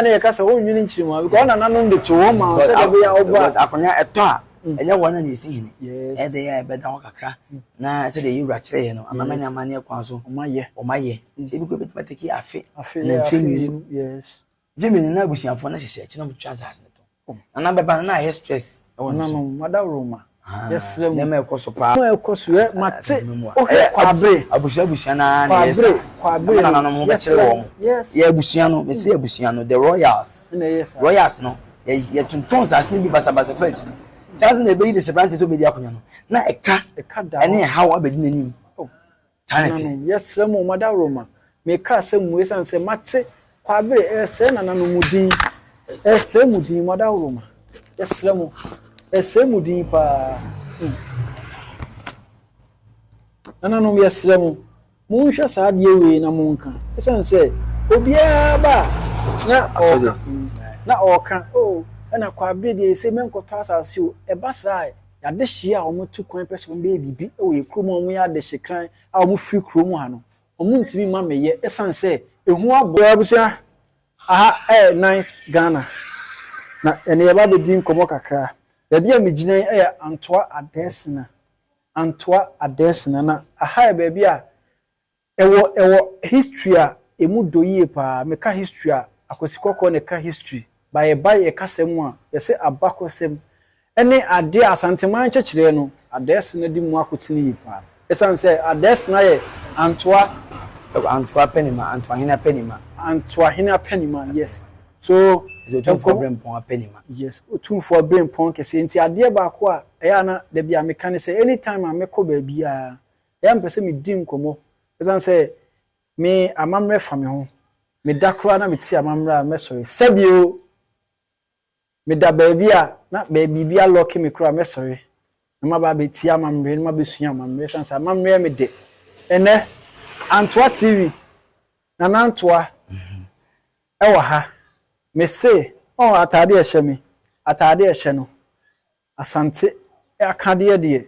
na ye kasa won nwini nchirima because na nanom de to ma say de be ya oba akonya eto a enye wona na esi hene e de ya be da ho kakra na say de yura kire ye no amamanya mane kwa so omaye se bi ko be mateki afe na femi yes jimi na abusiafo na hyehyɛ chi na mutwa asase to na beba na ye stress e wona no mada roma yes lem na me ekoso pa na ekoso ye mate o he kwabre abusia na na yes kwabre na no mo be kire wo ye abusia no me se abusia no the royals no ye tunton asase bi basabasa fa chi tazen e be yi de sebrante so be di akonya no na eka da ene hawo abedi nanim taneti yes lem mada roma me ka se muwe san se mate kwabre se na no mudin se mudin mada roma yes lem ese mudin pa ana no yesre mu munhwa saade we na munka esan se obia ba na oka na kwabe de ese menkoto asase o eba sai ya de hia o mutu kwan pese o be bibi e we kromo o ya de hekran a o mu free kromo ha no o mu ntimi ma meye esan se ehu abo abusia aha nice Ghana na ene eba be din komo kakra bia me gina Antoa Adesina na aha bia a ewo history a emu doyie pa me ka history a akosikoko ne ka history ba ye kasem a ye se abakosem ene ade asanteman chechire no Adesina di mu akotini yi pa esan se Adesina ye Antoa hina penima yes so is a for brain pon penima yes two for brain pon kese nti ade ba ko a eya na da bia me kan say anytime I meko ba bia ya mpese me di nkomo esan say me amamre fa me ho me dakra na me ti amamre a me sorry sabio me da ba bia na ba bibia lock me kra me sorry na ma ba be ti amamre na ma be sua amamre esan say amamre me de ene Antoa TV na Antoa ewa ha me say atade ehye no asante akade de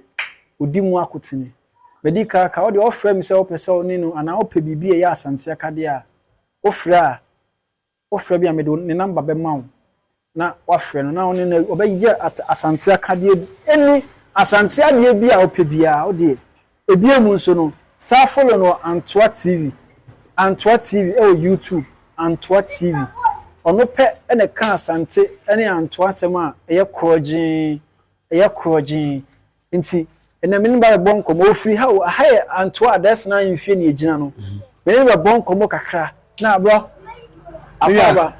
odi mu akotini medika ka o de ofra mi se o pese o ni no ana o pe bibi e ya asante akade a ofra bi a me do ne number be ma na wafra no na o ne obaye asante akade eni asante ade bi a o pe bia o de ebia mu nso no sa follow no Antoa TV e o YouTube Antoa TV ono pe ene ka asante ene Antoa sema eye krojin nti ene meni ba bonko mo free ha Antoa Adesina yimfie ne ejina no meni ba bonko mo kakra na bro apa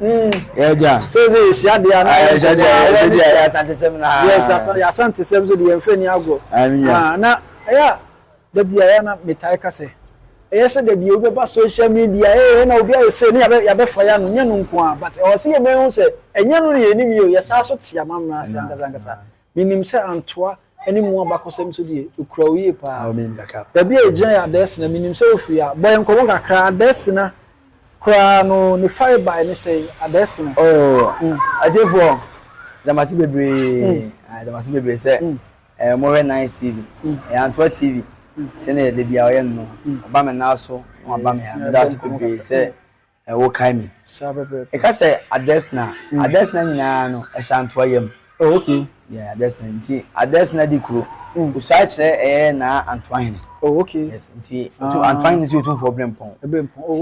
eja so ze sia de ana ya asante sem na yes asante sem zo de yimfie ni agro na ya da bia ya na metai kase yes de bi obi ba social media na obi a say ya be fire no nyanu nko a but o say me hu say enyanu ne enim yo yesa so tia mamra ase angasa minim say Antoa eni mu abakosem so de okura oye pa da bi ejan ya Adesina minim say ofri a boy nko kakra Adesina kura no ni fiber ni say Adesina ajefo da mati bebre say more nice TV Antoa TV sene de bia oye no oba me na so oba me ha da so be se wo kai me e ka se Adesina nyina no e Antoa yam okay yeah Adesina di kuro usa kire na Antoa hene okay yes nti Antoa hene si otu for brempon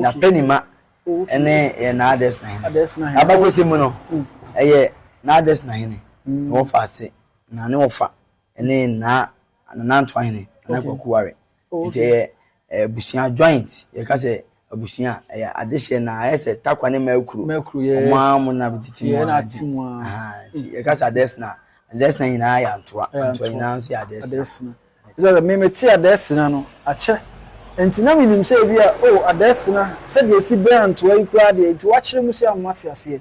na penima ene na Adesina hene abakose mu no na Adesina hene wo fa se na ne wo fa ene na Antoa hene na kwakuware nti busia joint ye ka se abusia adehye na ese takwa ne makuru yes mo na bititi mo nti ye ka se Adesina ina ya Antoa ina nsi Adesina iza me meti Adesina no ache nti na minim se bia Adesina se de si be Antoa ikura de nti wa kire mu se amati ase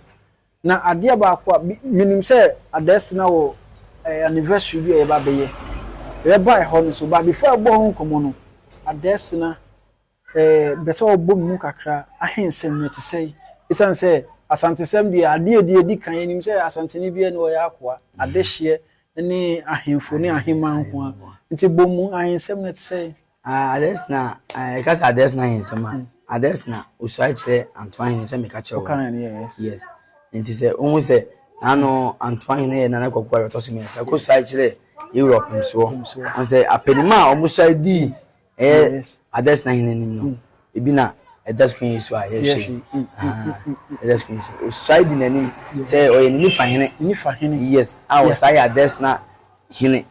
na ade ba akwa minim se Adesina wo anniversary bi e ba beye by hon so but before born komo no Adesina be so obom mu kakra ahensem no te sei isan say asantesem de ade di kan nim say asanteni bi no ya akwa adehye ne ahemfo ne aheman ho nti bom ahensem no te sei Adesina ka sa Adesina ahensem Adesina usai kire Antoa hene se me ka kire yes nti se ohu se ano Antoine na Kwabre to so me se ko so akire Europe nso on say apenima omo so di ASANTEHENE no ebi na that screen so aye she that screen so side in any say o ni fa hene yes I was say ASANTEHENE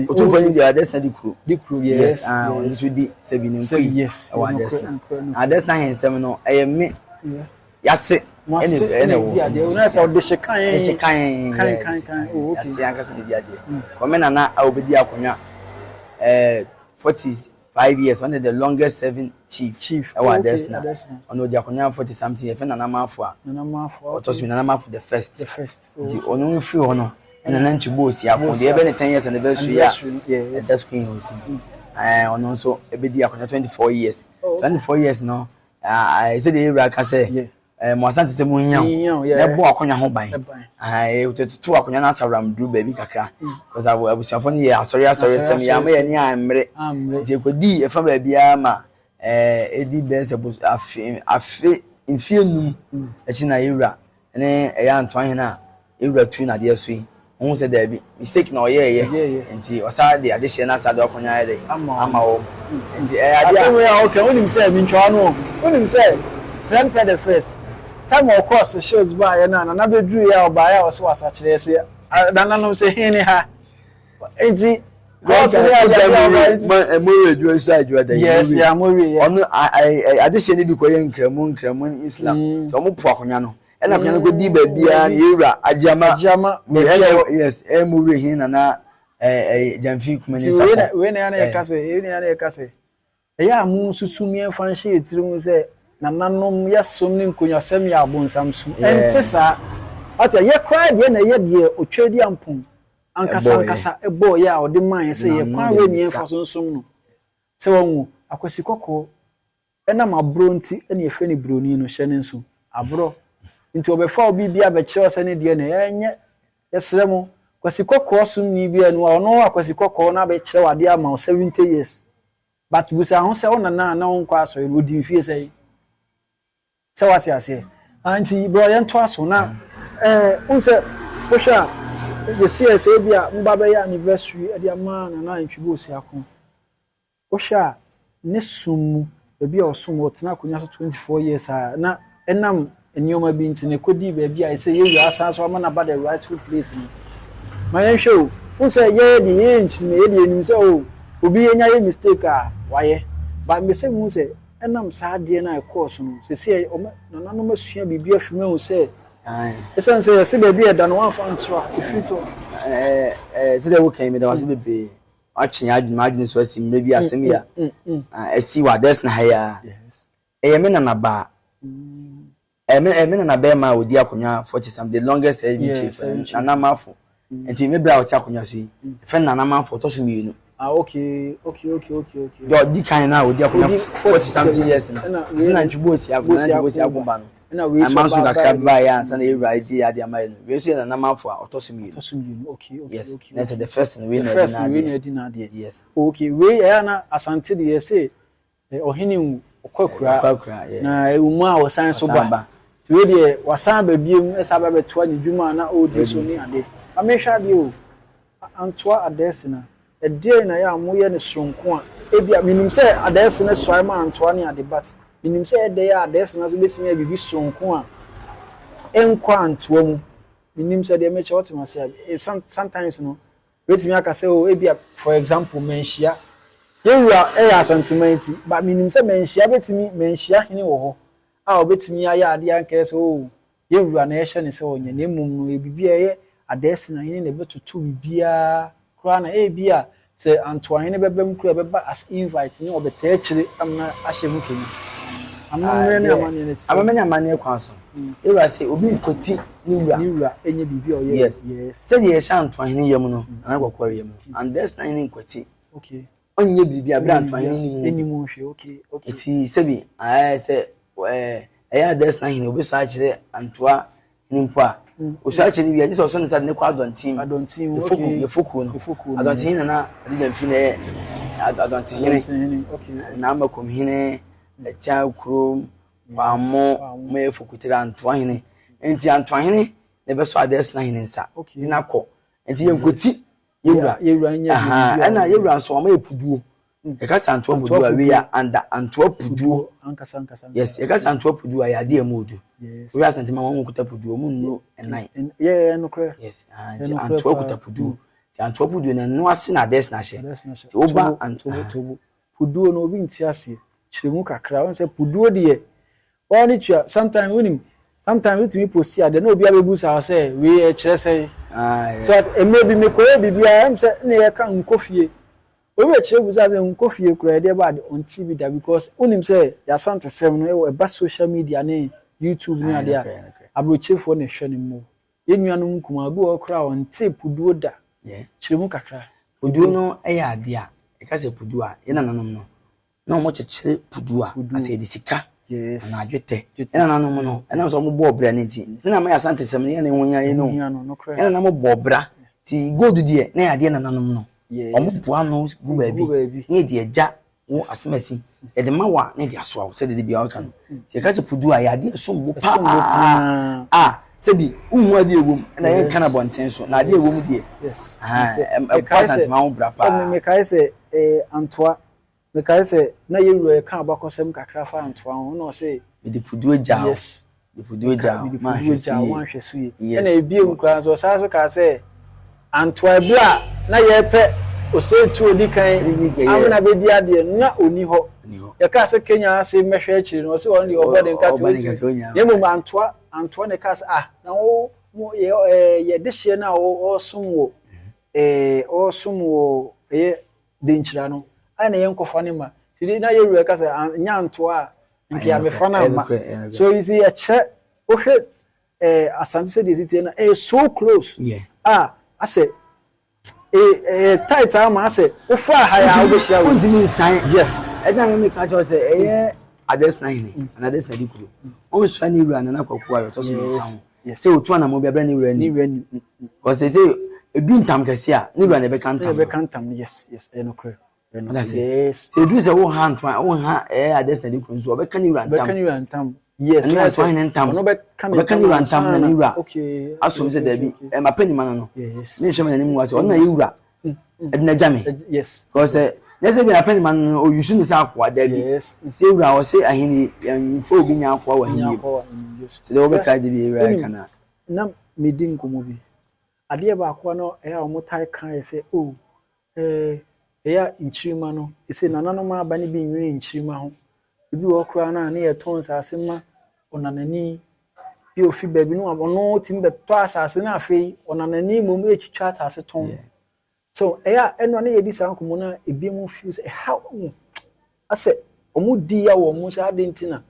o tun for the ASANTEHENE di kru yes on so di 7 nkui o ASANTEHENE sem no eye me yase ene wo una sa o de shekan o okay yase anga se di ade ko me na obedi akonya 45 years, one of the longest serving chief. Our ASANTEHENE. Ono di akonya 40 something. Efe na namafo. Otosi na namafo the first. Di ono free ono. Na nanchi bosi akon. Di ebe ne 10 years and the best year. That's queen osi. Ono so ebe di akonya 24 years. 24 years no. I said the era ka say mo asante se mo nya. Na bo akonya ho ban. To akonya na asawram dru baby kakra. Because abusiafo ne ye asori sem ya ma ye ni amre. Je kodi e fa ba bia ma edi best afi infienum e chi na era ne e ya Antoine na era tu na de so yi. Won say there be mistake na oye nti osa de ade hye na sa de akonya ye ama wo. Nti ade asem ya okay onim say mi ntwa no onim say grandpa the first time of course shows by na bedru ya oba ya so wasa kire se nananom se hene ha enti God say mo reju side you dey yes ya mo re ono I just say ni bi koye nkramu Islam so mo po akonya no e na akonya no go di ba bia na ewura ajama yes mo re hin na jamfi kuma ni sapa we na ya kase e ya mu susumi enfan hye etiru se nananom yasom ni nkonyasem ya abonsam so enti sa ati ye cry de na ye de otwedi ampon ankasa ebo ya odi man se ye kwan we ni enfa so nsom no se wonwu akwasi kokko ena mabro nti ena ye fe ni broni no hye ne nso abro nti obefa obi bia be kire ose ne de na yenye yesremo kwasi kokko sum ni bia no ono akwasi kokko na be kire wade ama 70 years but busa ho se ona na wonkwa so odi mfie sei se wasi ase anti bro ye nto aso na unse posha the CSA bia mbabe ya anniversary e dia ma na ntwibo si akon posha ne sumu e bia osum otena akonya so 24 years na enam enioma bi ntine kodi ba bia e se ye asan so ama na ba the rightful place ni ma yen show unse ye di inch ne ye di enim se o obi enya ye mistake waye ba me se mu se enam saade na course no se se na no masua bibia fime hu se esan se se be bia da no wan fa ntro ifito se de wo kan me da wase bebe achi adwuma so asi mre bia asem ya asi wa ASANTEHENE ha ya me na ba me na ba ma odi akonya 40 some the longest chief na na mafo enti me bra oti akonya so yi fe na na mafo to so mi okay. Do di kan na odi akonya 40 something years na ntwibo si agomba no na we so ba ba ya san e right ya dia mai no we so na mafo a otosumi okay that's the first we na dia yes okay we ya na asante de say ohini okwakura na ewumu a wosan so ba ti we de wasan ba biem esa ba beto ani dwuma na o de so ni ade amehwa de o antoa ASANTEHENE e de na ya amoye ne sonko a ebia minim se ASANTEHENE soa ma antoa ni ade but minim se de ya ASANTEHENE so besimi bibi sonko a enkwa antoa mu minim se de meche what ma say sometimes no betimi aka say o ebia for example menhia yewura ASANTEHENE but minim se menhia betimi menhia hene wo ho a obetimi aya ade anka so o yewura na ehye ne se onye na emum no ebibia ye ASANTEHENE hene na betutu bibia kra na ebia se Antoine bebem kra beba as invite ni obeta chire amna ahyemu kenya amamenya amane kwa so ewura se obi nkoti ni wura enye bibia oye yes se de ye Antoine yem no na Kwabre yem and ASANTEHENE nkoti okay onye bibia bra Antoine ni enyimu hwe okay eti sebi se ASANTEHENE obi so akire antoa ni mpo a o so akire bia Jesus so ne sad ne kwa adontim ye foku no ASANTEHENE na ade dem fi ne ASANTEHENE okay na makom hene cha krom pamo me fokutira Antoine enti Antoine ne be so ades na hene nsa na ko enti yenkoti yewura nya aha na yewura so ma epuduo e ka santo puduo a we ya anda anto puduo ankasa yes e ka santo puduo a ya de amodu we asante ma won kuta puduo mu nnu enan no kre yes anto kuta puduo ti anto puduo na no ase na ades na hye ti oba anto puduo no obi nti ase chiremu kakra won se puduo de oni twa sometimes with me post here no obi abebu sa say we kire say so maybe me ko bibia am say na ye kan nkofie we kire bu sa be nkofie kura de ba on TV da because unim say ya sante sem no e ba social media ne YouTube ni ade a abrochefo ne hwe ne mo ye nuanom kuma bi o kura on tape puduo da chiremu kakra puduo no e ya ade a e ka say puduo a ye nananom no na mo chekire puduo a ase de sika yes na adwete ena nanom no ena so mo bo obra ne ti na ma ya sante sem ne ne wonya ye no ena na mo bo obra ti gold die na ya de na nanom no omo boa no gu baabi ne de agya wo asemasi e de ma wa ne de aso se de bia o kan ti ka se pudu a ya de so mbo pa se bi unwa de ewom na ye kana bonten so na de ewom die yes e pa sante ma wo bra pa me kai se Antoa me kai se na yewura ka abakosem kakra fa Antoa ho no se me de pudu agya yes de pudu agya ma hwe suye na ebie nkra so sa so ka se Antoa bla na ye pe o se tu odi kan amna be di ade na oni ho ye ka se Kenya se mehwe akiri no se on the obody nka se ye mo Antoa ne ka se na wo ye de hye na o sumwo o sumwo ye de nchira no ana ye nkofa ne ma sidi na ye ruwe ka se nya Antoa nke ya me fa na ma so you see a che o hwe asante se de zitie na so close I say tight am I say o fa ha ya o be share o di mi san yes e dan me ka cho say ades na hine and ades na dikuru o so ani ru anana kwaku ayo to so mi san say o tu ana mo bia bra ni ru ani because say edu ntam kese a ni ru ana be kantam yes no clear yes say edu say o hand o ha ades na dikuru so o be kan ni ru antam yes na so hin ntam no be kan ni ru antam na ni ru okay aso say da bi e ma pani man no ni hwe man ni mu wase on na yewura edna jame yes because yes be happen man o you should say akwa da bi say ewura o say ahini fo obi nya akwa wa hini so dey obe ka de bi ewura kana na medin komo bi ade ba akwa no e a mo tai kan say oh ya nchirima no e say nanano ma ba ne bi nwiri nchirima ho ebi wo kura na ne ye ton sase ma onanani bi ofi ba bi no ono timbe to asase na afei onanani mom e twitwa asase ton so eno na ye di sankomo na ebi mu fuse how ase omu di ya wo mu sa adentina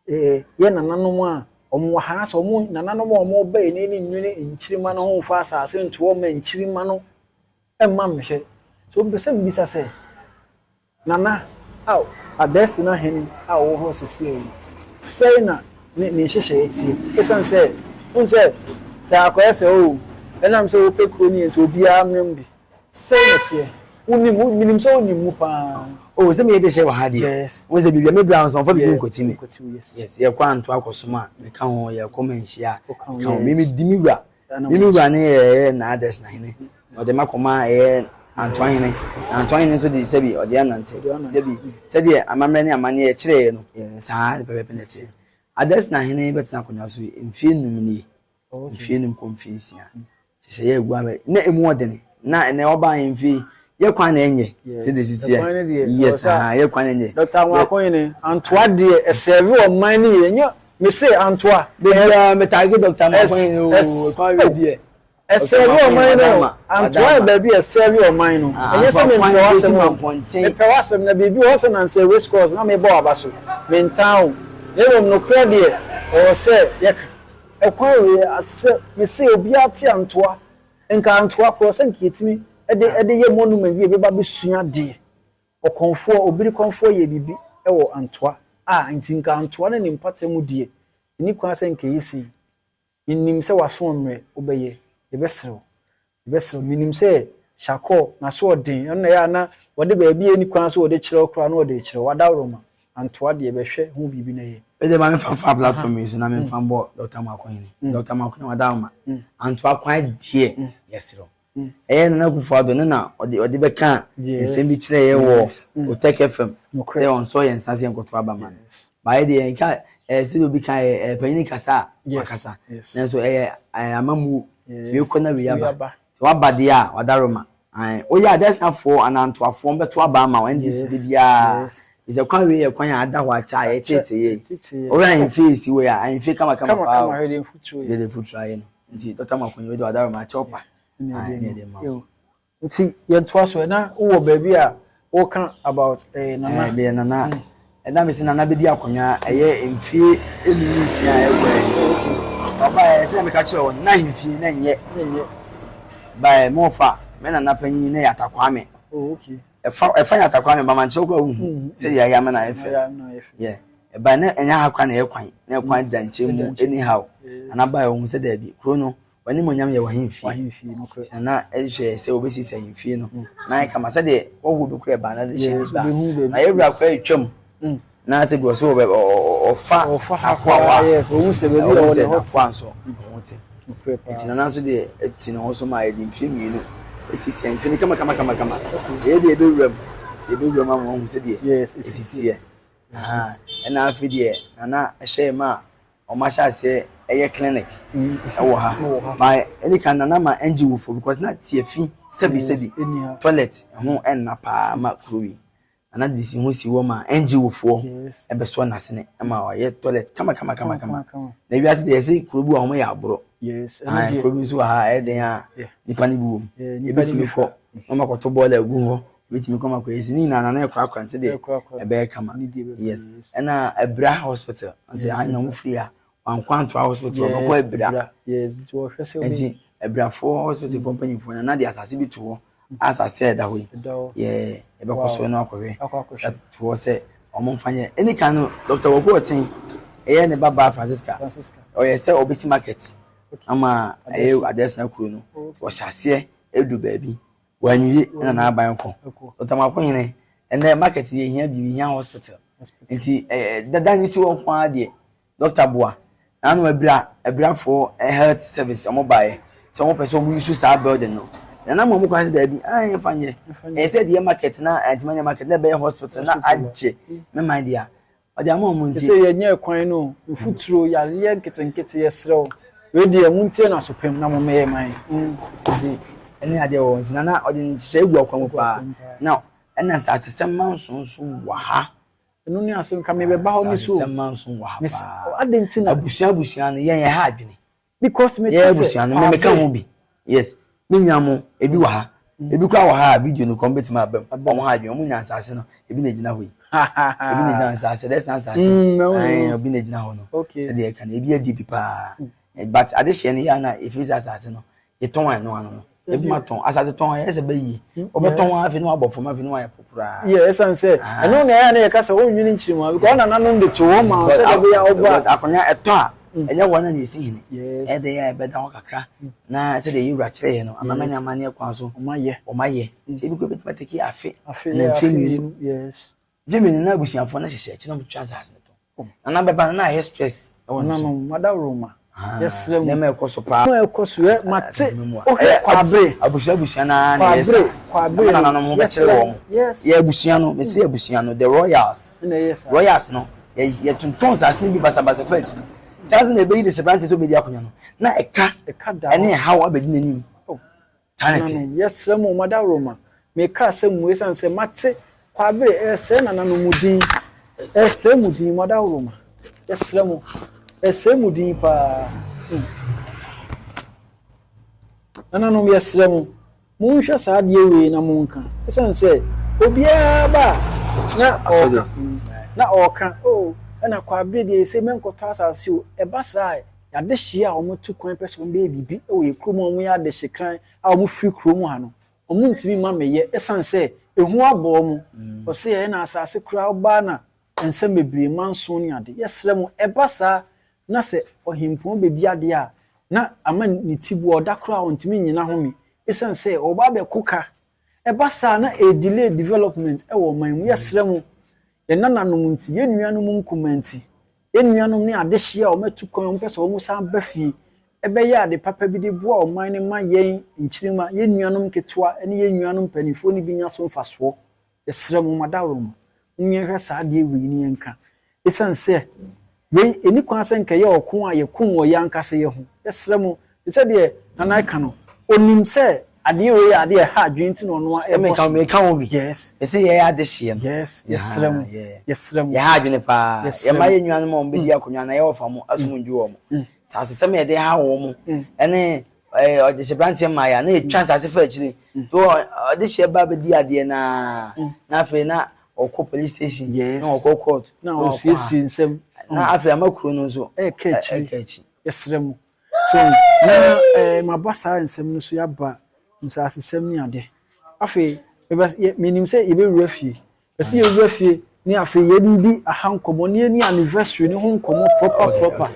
ye nananom a omu ha so omu nananom omu ba eni ni nwene nchirima no ho fa asase nto o ma nchirima no emma mhwe so be se mbisa se nana aw ades na heni aw ho sese sei na ni hyehyɛ etie esan se un se sa akoyese o enam se o pekro ni ento bia mrem bi sei na tie minim so onimu pa o se me de hye wa ha de yes won se bibia me brown so fa bibia nkoti me yes ye kwa anto akosoma me ka ho ye komanhia ka ho me di miwura ne ye na ades na hene o de makoma Antoine so de sebi o de anante sebi se de amamre ne amane ye kire ye no saa de pepe ne tie ades na hene betina konya so mfie num ni mfie num confiance se ye egu abe na emu odene na ene oba mfie ye kwan na enye se de sitie yes ye kwan na enye Dr. Mwakoyene Antoa de e serve o man ni ye nyo me say Antoa de me target Dr. Mwakoyene o kwa we die e serve o man no Antoa baby e serve o man no enye se me pe wasem na bibi wo se na say race course na me bo abaso me ntown yewom no kra de o se ye e kwa we ase me say obi ati Antoa nka Antoa ko se nkitimi ede ye monument bi ba besua de okonfo obiri konfo ye bibi e wo Antoa nti nka Antoa na nimpatemu die ni kwa se nke yisi nim se waso mre obeye ebesrew minim se shako na so odin na ya na wode ba bi eni kwa so wode kire okra na wode kire wadawroma antoa de be hwe hu bibi na ye e de ma me fa platform yi so na me fa bo Dr. Makohene Dr. Makohene wadama antoa kwan die yesiro na kufuado na odi be kan nsem bi kire ye wo o Tech FM say on so yen sase enkoto aba man ba ye de nka se obi kan panyin kasa akasa na so amamu ye kona wi aba so aba de a wadaroma o ya desna for anantoafo beto aba ma wen dis de bia is a kwan we kwan ada ho acha ye tete ye o ran face we ya an fe kama pa de future ye no nti Dr. Makohene we de wadaroma chopa nti yentoa so na wo baby a wo kan about nana be nana na me se nana be di akonya eye mfie enunisia ewe baba se me ka kire won na mfie na nye ba mo fa me nana panyin na yatakwa me okay efa yatakwa me mama nche kwa hu se ya me na efe yeah ba na enya hakwa na ekwan danche mu anyhow anaba hu se da bi kro no wani monyam ye wahimfi no kro na ehwe se obesi se himfi no na kama se de wohu be kro ba na de she ba na yewra kwa etwam na se go so ofa akwa yes o se be bi o le hot so hote etina na so de etina ho so ma edi mfi mienu esi se himfi kama ye de be wram ma ho se de yes esi ye na afi de na ehye ma o ma sha se eye clinic ewo ha by any kind na ma NGO for because na tiefi sebi toilet ho enna pa ma kruwi ana disi ho si wo ma NGO for ebe so na sene ma wa ye toilet kama na bi ase de se krubu ho ya abro yes and krubu so ha e den a nipa ni buwom e bitimi ko no ma koto bola egu ho bitimi ko ma ko esi ni na ekra nte de ebe kama yes na Ebra hospital ase I no free a Ankwanto hospital go Ebra yes it was hwese obi Ebra for hospital company for na de asase bi to asase da ho yeah ebe ko so na akwowe to say omo mfanye any kind Dr. Wokotin eye ne baba Francisca o ye say obisi market ama eye address na kuro no o hyase edu baabi wanyi na aban ko Dr. Makohene ene market ye hia bi hia hospital nti dada ni si wo kwa de Dr. Boa anu Ebra for health service omo bae so mo person mo use sa building no na mo kwase da bi fanye said the market na antimanya market na be hospital na agye me mind dia o dia mo nti say ye nya kwan no mfuturo ya ye nketenkete ye srew we dia mu ntie na sopem na mo me man nti ene ade wo nti na o di se egu akwan pa now ena sa asesem mansonso wa ha enu ni asem ka me be ba ho ni so asesem manson wa ha pa adentina abusia no ye ha adwene because me abusia no me ka ho bi yes minyamo ebi wa ha ebi kwa wa ha video no come betima abam omo ha adwene omo nyansa ase no ebi na gina ho yi ebi na nyansa ase that's not ase obi na gina ho no se de ka na ebi adi bi pa but ade hye ne ya na if is ase no ye ton an no ebi ma ton asase ton ya se be yi obeton afi no abofo ma fi no ya popura yes and say eno na ya na ye ka se wonwini nchiri ma because na nanu de to ma se de be ya oba akonya eton a enya wona na esi hine e de ya be da ho kakra na se de yura kire ye no amamanya mane kwa so omaye se bi ko betima take afi na femi yes jimi na abusiafo na hyehye chi na mutwa asase to na beba na ye stress e wona no madawroma yes lem na me ekoso pa no ekoso e mate Kwabre abusia na yes Kwabre na no mo be kire wo ye abusia no me se abusia no the royals no ye tunton asase bi basabasa fa chi tazen e be yi de sebrante so be di akonya no na eka da ene hawo abedi nanim tanete yes lem madawroma me ka se mu esan se mate Kwabre se na no mudin se mudin madawroma yes lem ese mudin pa nana no yesre mu munhwa saa de we na munka esan se obia ba na oka na Kwabre de ese menkoto asase o eba saa ya de hia o mutu kwan person be bibi o ye kromo mu ya de hekran a o mu free kromo ha no o mu ntimi ma meye esan se ehu abo mu o se ye na asase kura oba na ense mebre manso ni ade yesre mu eba saa na se ohimpo be di ade a na ama ni tibu odakra ontimi nyina homi esan se oba be kuka eba sa na a delay development e wo man mu yesre mu ye nananom nti ye nuanom nkumanti ye nuanom ne adehye a o metu kon o mpese o musa ba fie ebe ya de papa bi de boa o man ne ma yen nchirima ye nuanom ketoa ene ye nuanom panifo ni binya so mfaso ye sere mo madarom nyen hwe saa de ewi ni enka esanse we eni kwan se nka ye okon a ye kun wo yankase ye ho ye sere mo se de nana ka no onim se ade we ade ha adwenti no no e me kan wo bi yes e se ye adehye no yes sere mo ye ha adwene pa ye ma ye nuanom mo be di akonwa na ye ofa mo asomdwu wo mo sa se me de ha wo mo ene odehye brantie ma ya na etwa sa se fa akiri to odehye ba be di ade na afi na okọ police station na okọ court na o sisi nsem na afi amakuru no so ekechi yesere mu so na mabasa nsem no so yaba nsase sem ni ade afi minim se ye be wurafie ese ye wurafie ni afi ye ndi ahankomo ni anniversary ni ho nkomo proper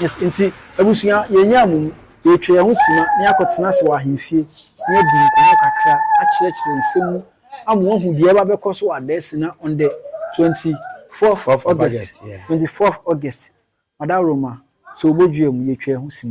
yes nti abusuya ye nyamum ye twe ho sima ni akotena se wa ahemfie ni adi nkomo kakra akirechire nsem mu amu hu die ba bekoso adesi na on the 24th of August 24th August Madam Roma so bodwe mu ye twa ho sima